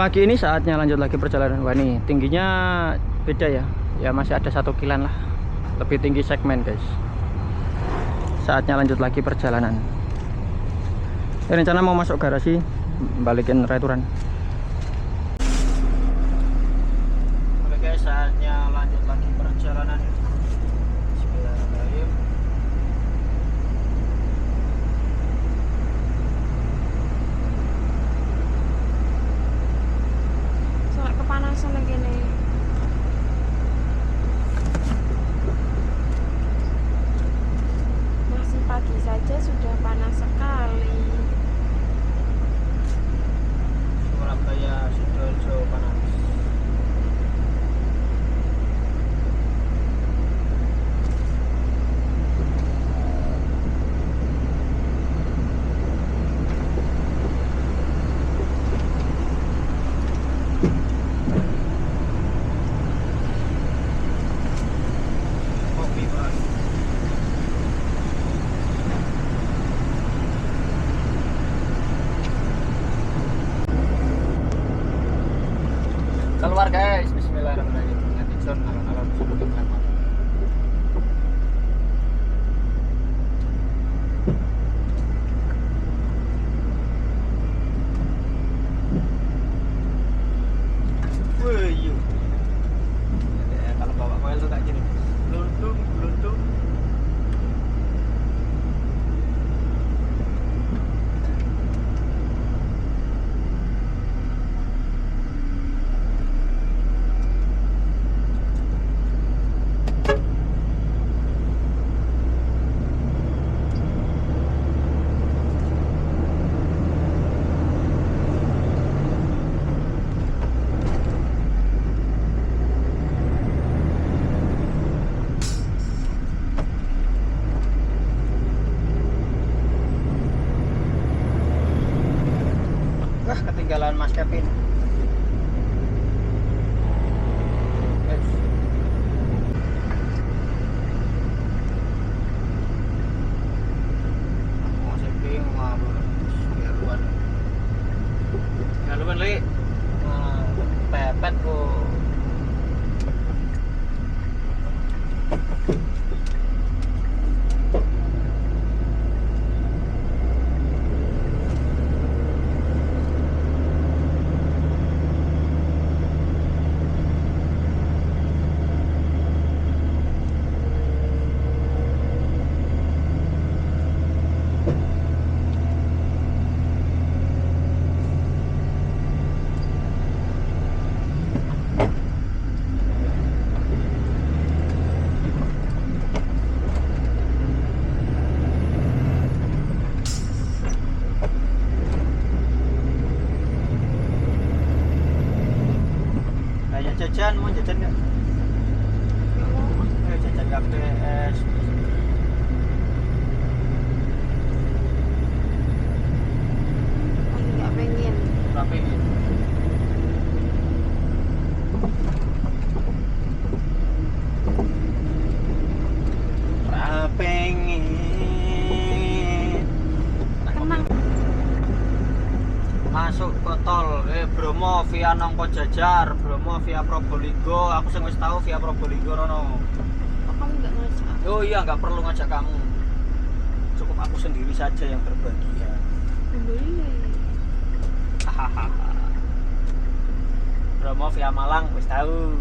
Pagi ini saatnya lanjut lagi perjalanan. Wah, ini tingginya beda ya. Ya masih ada 1 kilan lah. Lebih tinggi segmen, guys. Saatnya lanjut lagi perjalanan. Rencana mau masuk garasi, balikin returan. Oke guys, saatnya lanjut lagi perjalanan. Bismillahirrahmanirrahim. Soalnya kepanasan lagi nih. Masih pagi saja sudah panas sekali. Surabaya, Sidoarjo panas. Kopi, Bang. Keluar guys, bismillahirrahmanirrahim. Nanti John alon-alon sebelum kamar. Wih, kalau bawa mobil tuh kayak gini, gelundung, gelundung. Wah, ketinggalan Mas Kevin. Guys. Aku masih bingung apa. Galuan. Galuan li. Pepet kok. Ayo jajan, mau jajan nggak? Ayo jajan KPS. Lagi nggak pengen. Berapa ini? Pengen. Kenang. Masuk ke tol Bromo via Nongko Jajar, Bromo via Probolinggo. Aku sing wis tahu via Probolinggo rono. Kok kamu nggak ngajak? Oh iya, nggak perlu ngajak kamu. Cukup aku sendiri saja yang berbahagia. Boleh. Hahaha. Bromo via Malang wis tahu.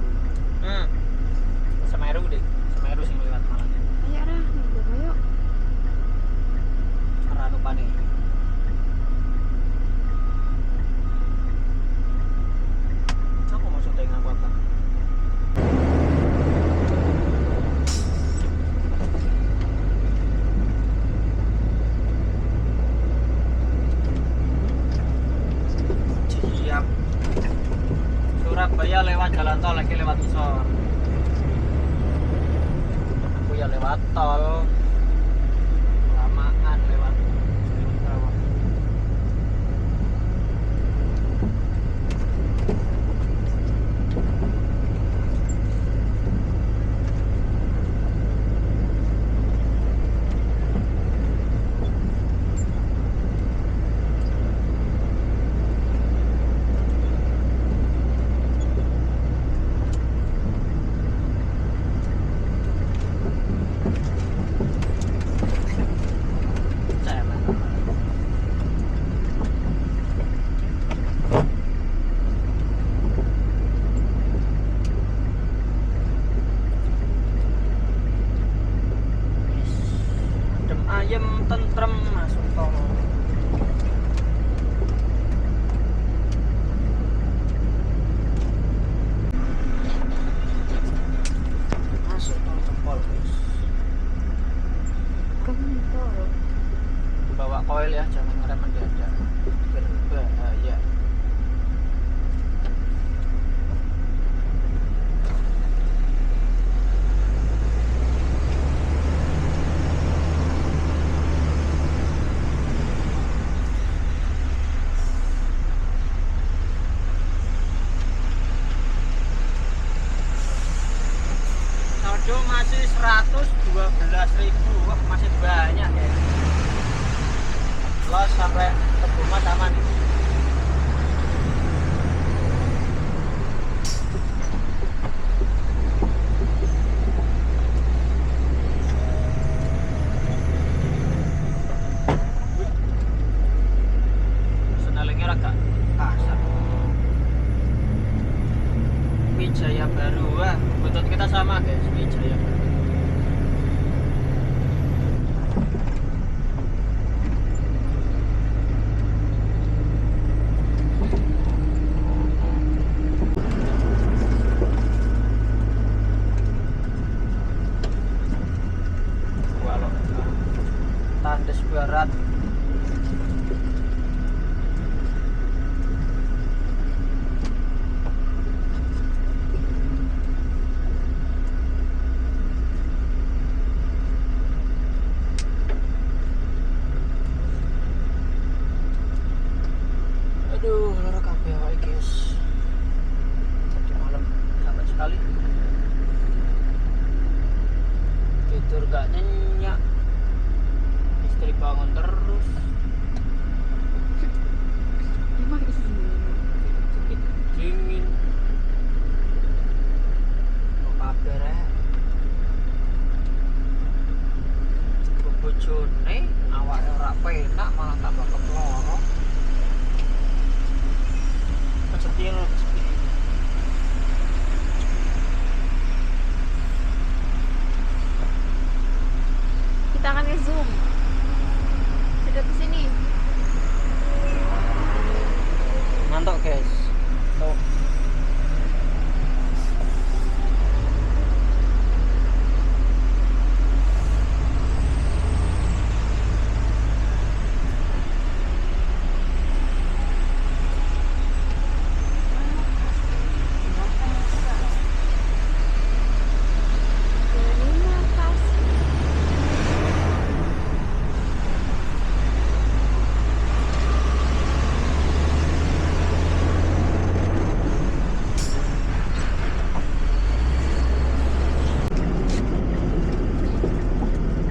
Semeru deh. Semeru sing lewat Malang. Ayo Rah, nunggu ayo. Ranu pane. Aku mau syuting apa? Siap. Surabaya lewat jalan tol, lagi lewat Isor. Aku ya lewat tol. Lamaan lewat Karawang. pas sampai ke rumah sama nih. Senalingnya agak kasar. Wijaya Baru, wah, butut kita sama guys, Wijaya Baru. Walau tandes berat. Aduh, lara kabeh awake guys. Tadi malam capek sekali. Tidur gak nyenyak. Istri bangun terus. Emang iya. Dikit dingin. Kok kabar ya? Bojone awake ora penak malah tambah keploro. Kesepian loh, kesepian. Kita akan nge-zoom. Sudah ke sini. Mantap guys. Tuh. Terima kasih.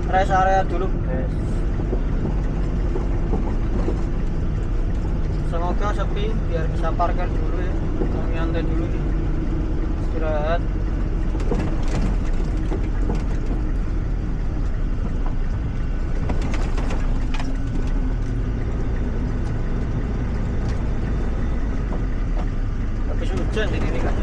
Rest area dulu guys. Semoga sepi biar bisa parkir dulu ya. Mau nyantai dulu nih. Istirahat. Habis hujan ini kan.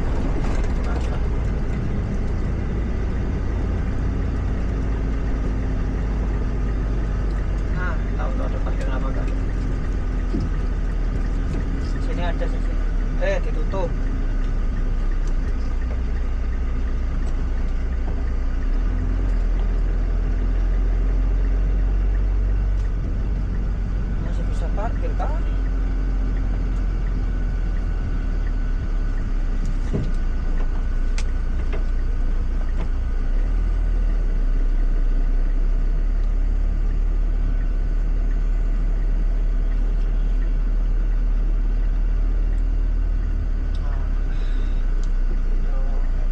Nah, tahu ada parkir apa kan? Sini ada sini. Ditutup. Masih bisa parkir kan?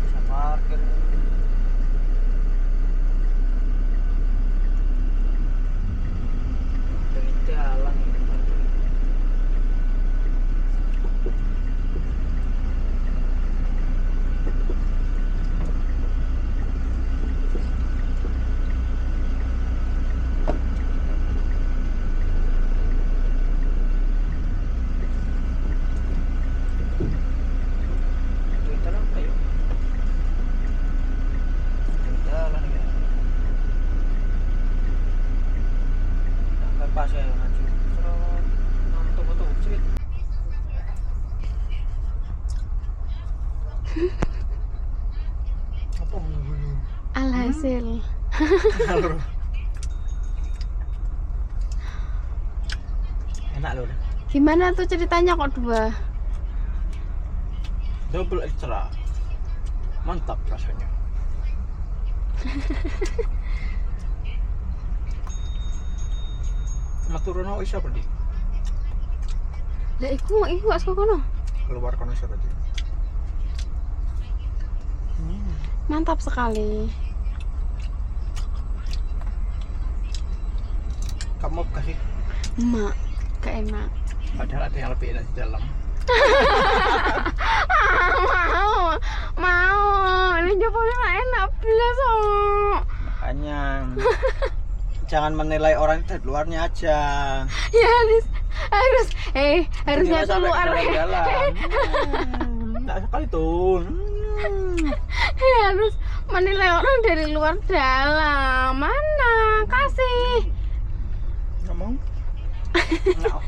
Bisa parkir. Dari jalan ini parkir. Kita lah, ayo. Dari jalan ya. Sampai pas ya maju. Serot. Mantap betul, sweet. Apa menunggu? Alhasil. Enak loh. Gimana tuh ceritanya kok dua? Double extra. Mantap rasanya. Maturno isa berarti. Lah iku gak suka kono. Keluar kono isa berarti. Mantap sekali. Kamu kasih Mak. Gak enak. Padahal ada yang lebih enak di dalam. Mau. Ini jopolnya gak enak belas oh. Makanya jangan menilai orang dari luarnya aja. Ya harusnya keluar. Enggak sekali tuh. Harus menilai orang dari luar dalam. Mana? Kasih. Nggak mau. Nggak.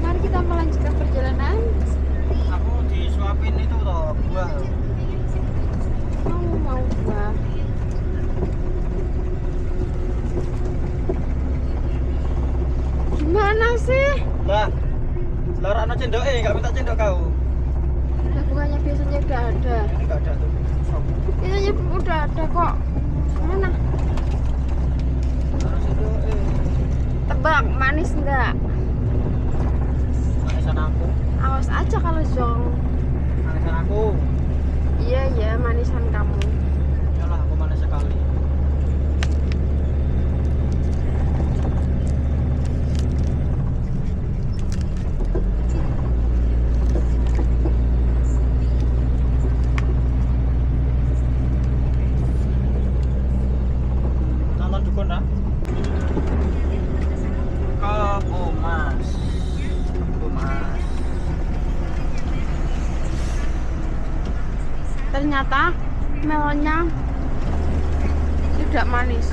Mari kita melanjutkan perjalanan. Aku disuapin itu toh buah. Mau buah. Gimana sih? Lah, larang cendok nggak minta cendok kau. Lah bukannya biasanya udah ada. Ini nggak ada tuh. Biasanya udah ada kok. Mana? Larang cendok Tebak manis enggak? Manisan aku. Awas aja kalau zong. Manisan aku. Iya manisan kamu. Yalah aku manis sekali. Nonton dukun dah. Kebumas. Ternyata melonnya tidak manis.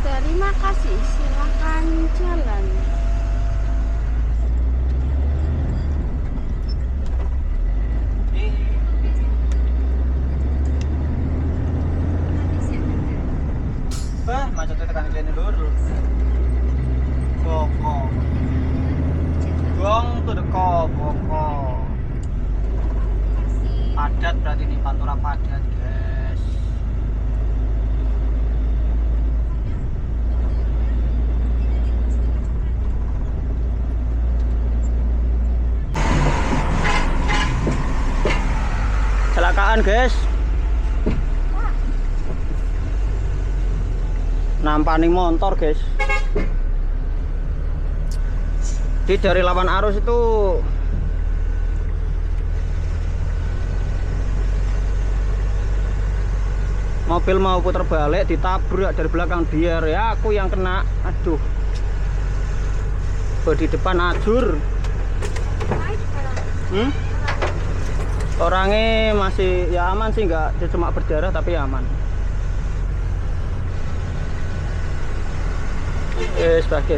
Terima kasih, silakan jalan. Macetnya tekan kene lur. Boko. Gong to the boko. Padat berarti ini Pantura padat, guys. Kecelakaan, guys. Nampani motor, guys. Di dari lawan arus itu mobil mau putar balik, ditabrak dari belakang dia. Ya aku yang kena. Aduh, di depan ajur. Orangnya masih ya aman sih, nggak dia cuma berdarah tapi aman. Sebagai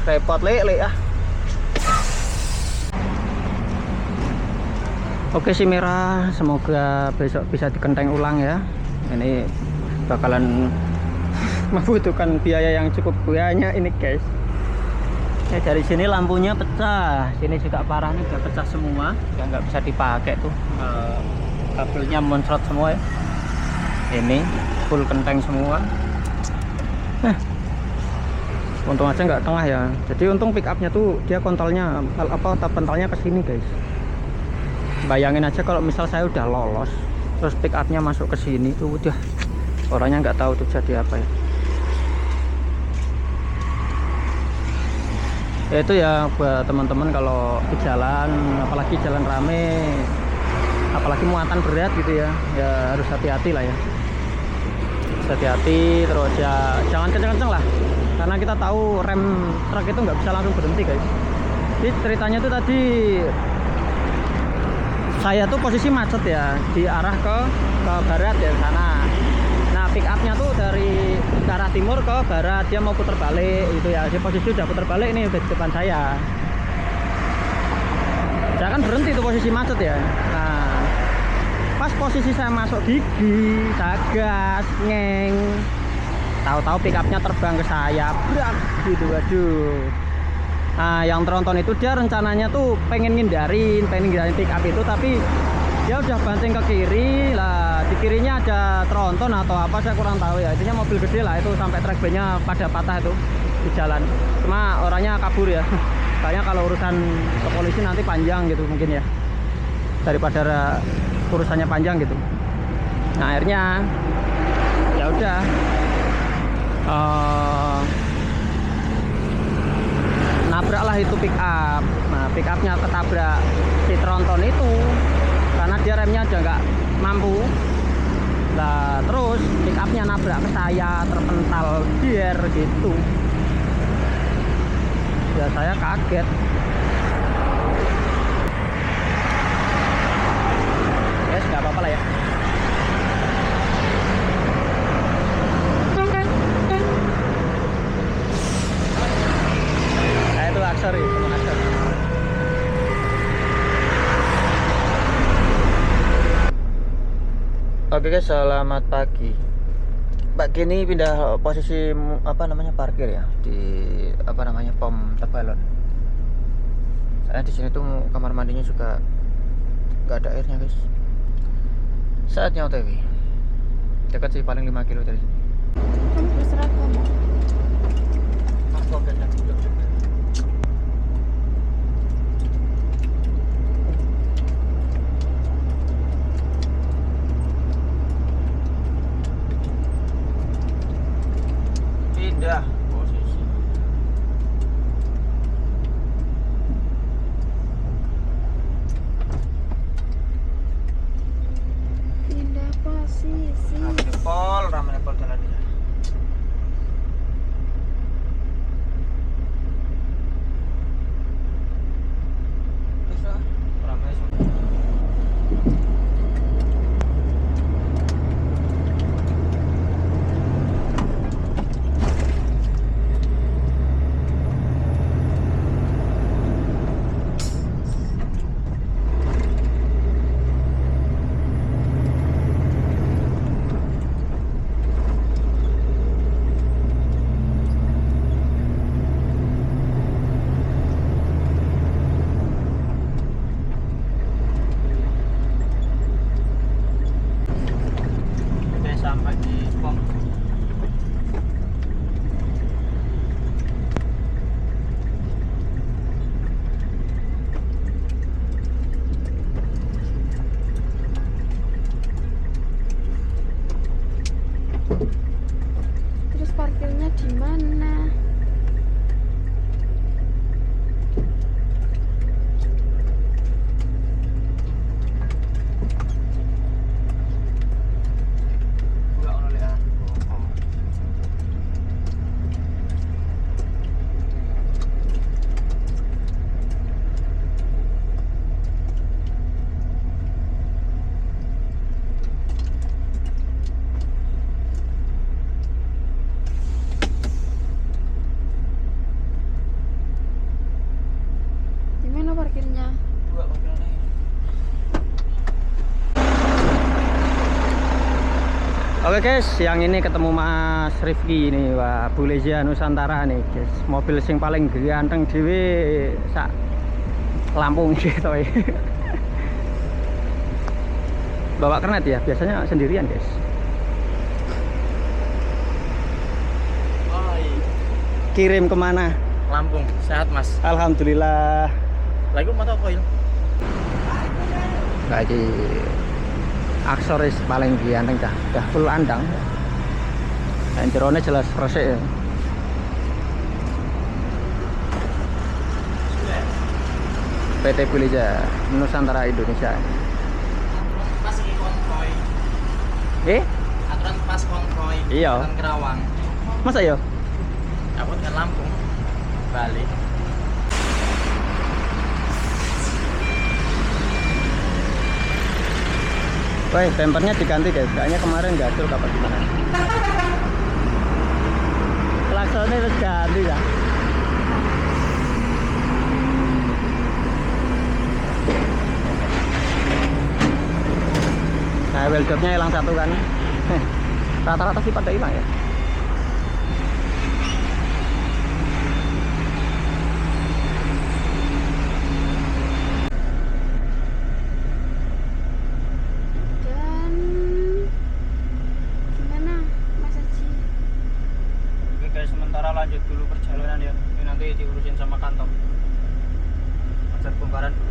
repot lele ya. Oke si merah, semoga besok bisa dikenteng ulang ya. Ini bakalan membutuhkan biaya yang cukup banyak ini, guys. Dari sini lampunya pecah, sini juga parah nih, udah pecah semua, ya nggak bisa dipakai tuh, kabelnya moncrot semua ya. Ini full kenteng semua. Untung aja nggak tengah ya. Jadi untung pick upnya tuh dia kontolnya tap pentalnya ke sini, guys. Bayangin aja kalau misal saya udah lolos, terus pick upnya masuk ke sini tuh udah orangnya nggak tahu tuh jadi apa ya. Itu ya buat teman-teman kalau di jalan, apalagi jalan rame, apalagi muatan berat gitu ya, ya harus hati-hati lah ya. Hati-hati, terus ya jangan kenceng-kenceng lah, karena kita tahu rem truk itu nggak bisa langsung berhenti, guys. Jadi ceritanya tuh tadi saya tuh posisi macet ya, di arah ke barat ya sana. Pick upnya tuh dari ke arah timur ke barat, dia mau putar balik itu ya. Di posisi udah putar balik ini udah di depan saya. Saya kan berhenti tuh posisi macet ya. Nah, pas posisi saya masuk gigi, saya gas, ngeng. tahu-tahu pickupnya terbang ke saya, brak gitu, aduh. Nah, yang tronton itu dia rencananya tuh pengen ngindarin pick up itu, tapi dia udah banting ke kiri lah. Di kirinya ada tronton atau apa saya kurang tahu ya. Intinya mobil gede lah itu, sampai track B-nya pada patah itu di jalan. Cuma orangnya kabur ya. Kayaknya kalau urusan ke polisi nanti panjang gitu mungkin ya, daripada urusannya panjang gitu. Nah, akhirnya ya udah. Nabraklah itu pick up. Nah, pick upnya ketabrak si tronton itu karena dia remnya aja nggak mampu. Nah, terus pick upnya nabrak ke saya, terpental biar gitu. Ya saya kaget. Yes, nggak apa-apa lah ya. Sorry, oke guys, selamat pagi. Mbak Kini pindah posisi apa namanya parkir ya di apa namanya pom Tebalon. Saya di sini tuh kamar mandinya juga nggak ada airnya guys. Saatnya OTW. Dekat sih, paling 5 kilo dari sini. Kamu berseragam. Aku gendang juga. Pindah posisi. Pindah posisi. Ramai pol jalan di sana. Bisa, ramai semua. Sampai di pom. Terus parkirnya di mana? Di mana parkirnya? Oke guys, yang ini ketemu Mas Rifki ini, wah Bulesia Nusantara nih guys. Mobil sing paling ganteng dhewe sak Lampung gitu ya. Bawa kernet ya, biasanya sendirian guys. Kirim kemana? Lampung, sehat mas. Alhamdulillah. Lagi mau koil. Lagi aksesoris paling ganteng dah full andang. Dan jerone jelas resik ya. PT Bulesia Nusantara Indonesia. Pas konvoy. Aturan pas konvoy. Iya. Kerawang. Masa ya? Aku kan Lampung, Bali. Woi, bempernya diganti guys. Kayaknya kemarin gacor kapan gimana. Klaksonnya harus ganti ya. Nah, wheel jobnya hilang satu kan. Rata-rata sih pada hilang ya. jalanan ya. Ini nanti diurusin sama kantor. Ajar bongkaran dulu.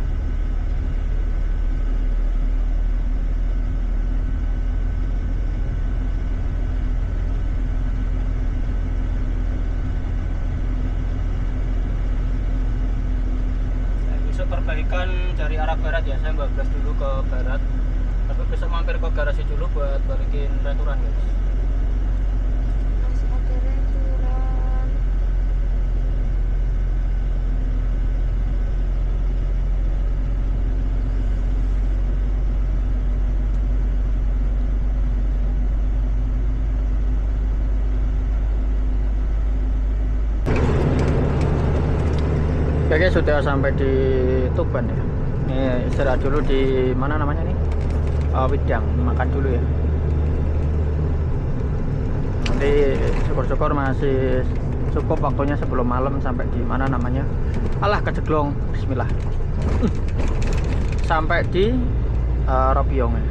Besok perbaikan dari arah barat ya. Saya bablas dulu ke barat. Tapi besok mampir ke garasi dulu buat balikin returan guys. Masih ada restoran. Oke guys, sudah sampai di Tuban ya. Ini istirahat dulu di mana namanya nih? Widang, makan dulu ya. Nanti syukur-syukur masih cukup waktunya sebelum malam sampai di mana namanya? Alah kejeglong, bismillah. Sampai di Robiong ya.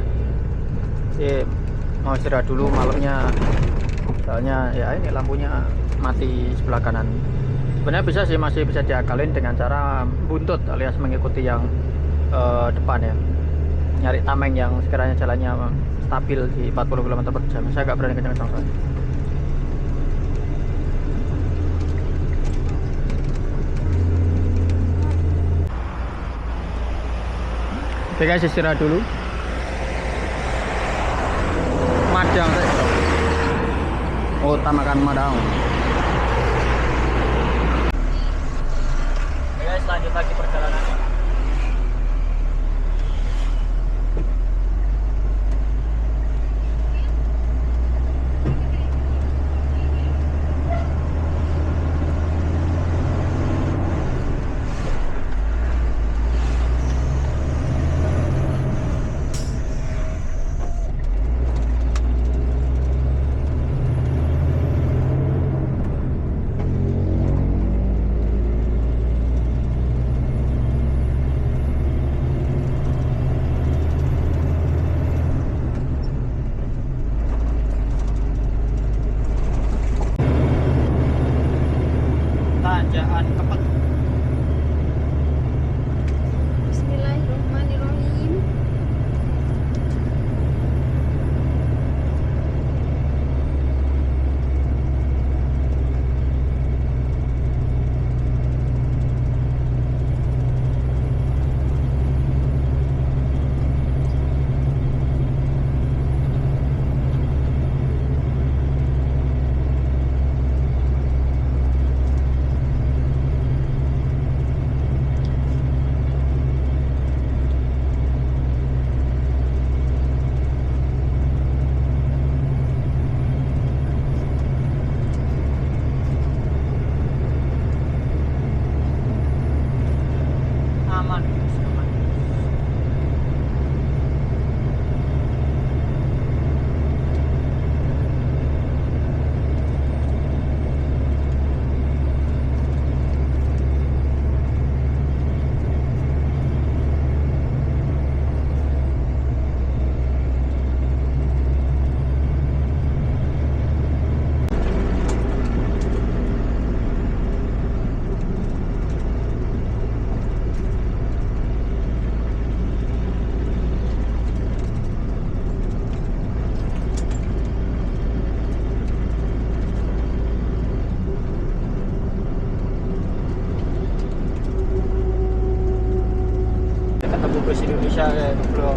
Jadi mau istirahat dulu malamnya. Soalnya ya ini lampunya mati sebelah kanan. Sebenarnya bisa sih, masih bisa diakalin dengan cara buntut alias mengikuti yang depan ya. Nyari tameng yang sekiranya jalannya stabil di 40 km per jam. Saya nggak berani kencang-kencang soalnya. Oke guys, istirahat dulu. Madang saya. Utamakan madang. Oke guys, lanjut lagi perjalanannya. Tanjakan Kepet. Bismillahirrahmanirrahim. Aman, aman. Ketemu bus Indonesia kayak bro.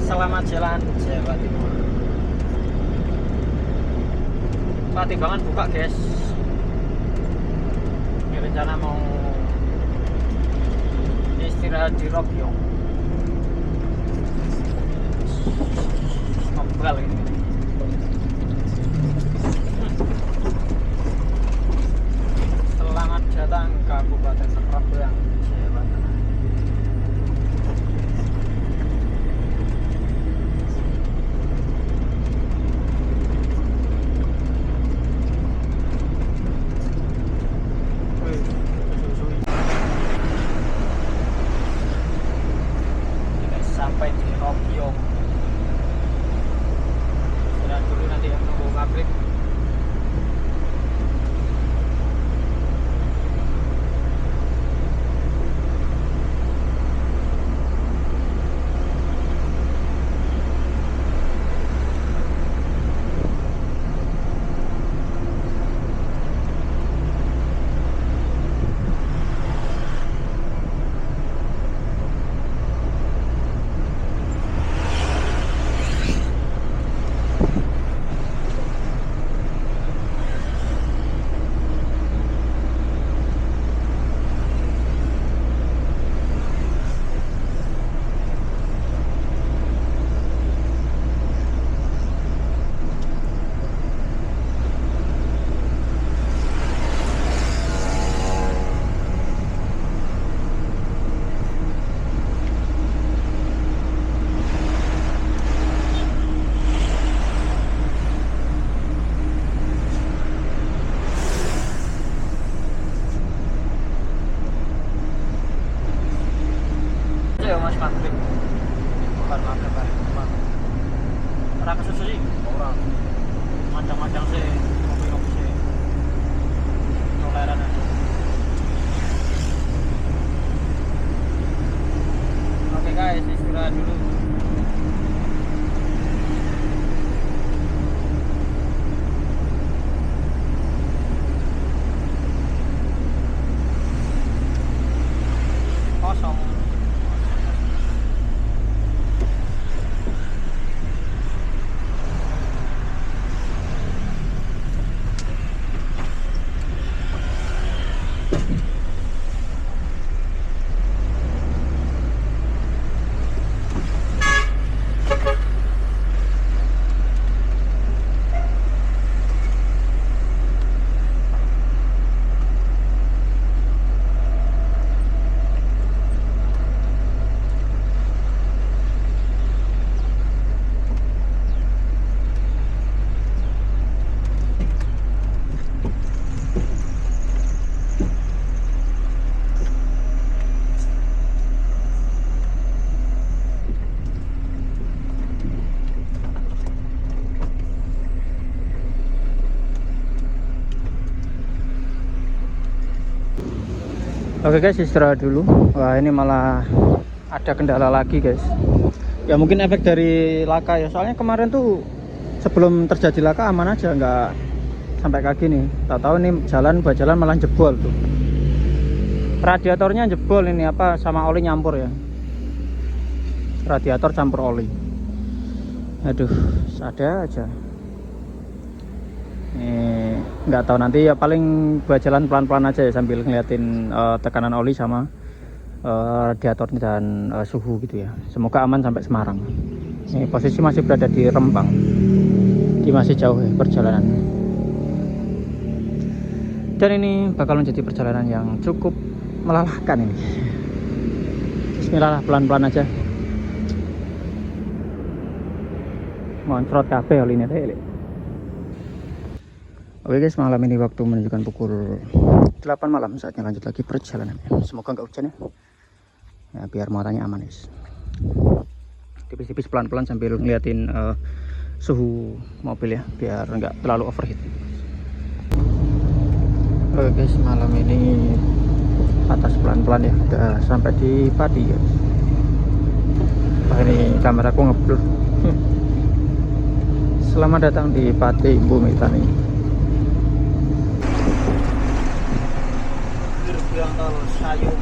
Selamat jalan Jawa Timur. Timbangan buka guys. Ini rencana mau istirahat di Robiong. Ngobrol ini. Selamat datang Kabupaten Robiong, Jawa Tengah. Sampai di Robiong. Oke guys, istirahat dulu. Wah, ini malah ada kendala lagi guys. Ya mungkin efek dari laka ya. Soalnya kemarin tuh sebelum terjadi laka aman aja, nggak sampai kaki nih. Tahu-tahu nih buat jalan malah jebol tuh. Radiatornya jebol ini apa sama oli nyampur ya. Radiator campur oli. Aduh, ada aja. Nggak tahu nanti ya, paling buat jalan pelan-pelan aja ya sambil ngeliatin tekanan oli sama radiator dan suhu gitu ya. Semoga aman sampai Semarang. Ini posisi masih berada di Rembang, di masih jauh ya perjalanan. Dan ini bakal menjadi perjalanan yang cukup melelahkan ini. Bismillah, pelan-pelan aja. Moncrot kafe oli ini teh. Oke guys, malam ini waktu menunjukkan pukul 8 malam. Saatnya lanjut lagi perjalanan. Semoga nggak hujan ya. Ya biar muatannya aman guys. Tipis-tipis pelan-pelan sambil ngeliatin suhu mobil ya, biar nggak terlalu overheat. Oke guys, malam ini atas pelan-pelan ya. Udah sampai di Pati ya. Wah, ini kameraku ngeblur. Selamat datang di Pati Bumi Tani. Gerbang tol Sayung.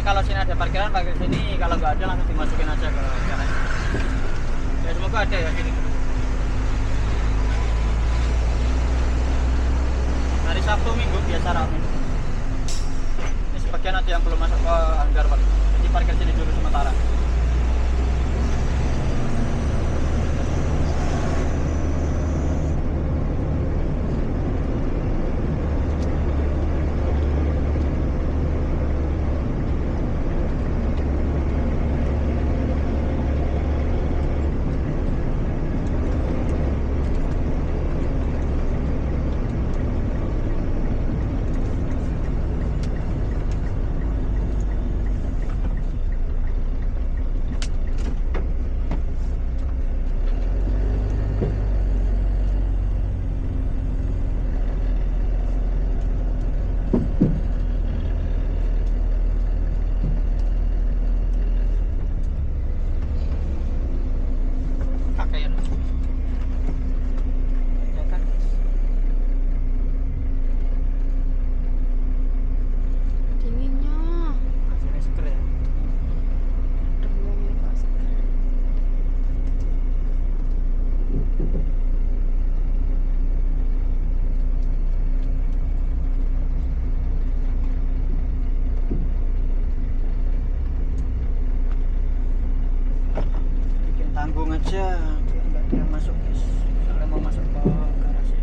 Kalau sini ada parkiran pakai sini, kalau nggak ada langsung dimasukin aja ke jalan. Ya semoga ada ya sini. Hari Sabtu Minggu biasa ramai. Ini sebagian ada yang belum masuk ke hanggar Pak. Jadi parkir sini dulu sementara. aja biar nggak ada yang masuk guys, soalnya mau masuk ke garasi.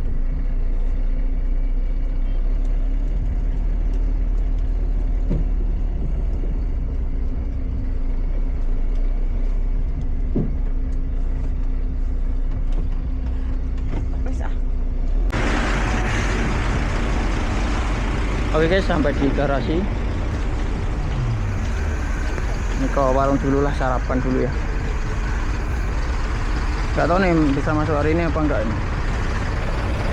Oke guys, sampai di garasi. Ini ke warung dulu lah, sarapan dulu ya. Gak tahu nih bisa masuk hari ini apa enggak ini.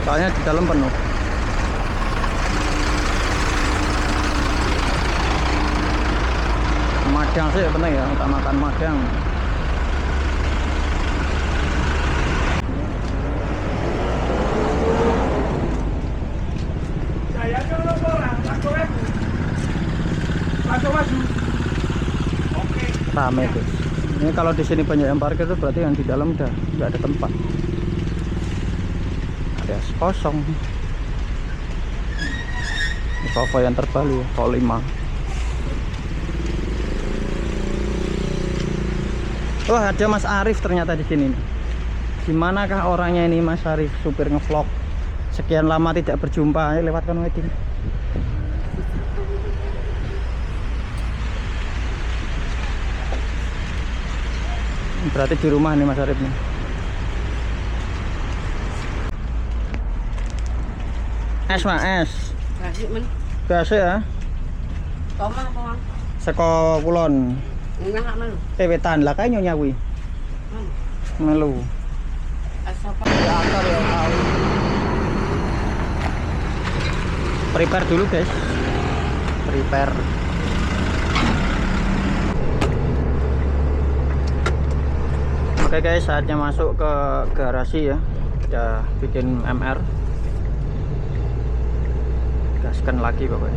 Soalnya di dalam penuh. Madang sih penting ya, kita makan madang. Rame guys. Ini kalau di sini banyak yang parkir tuh berarti yang di dalam udah nggak ada tempat. Ada kosong. Ini Volvo yang terbaru ya, Volvo 5. Wah, ada Mas Arif ternyata di sini. Gimanakah orangnya ini Mas Arif, supir ngevlog? Sekian lama tidak berjumpa, lewatkan wedding. Berarti di rumah nih Mas Arif nih. Es Mas, es. Kasih men. Biasa ya. Toma apa Mang? Seko kulon. Enggak mana? Wetan lah kayak nyonya kuwi. Melu. Asapa. Ya akar ya tahu. Prepare dulu guys. Prepare. Oke guys, saatnya masuk ke garasi ya. Kita bikin MR. Gaskan lagi pokoknya.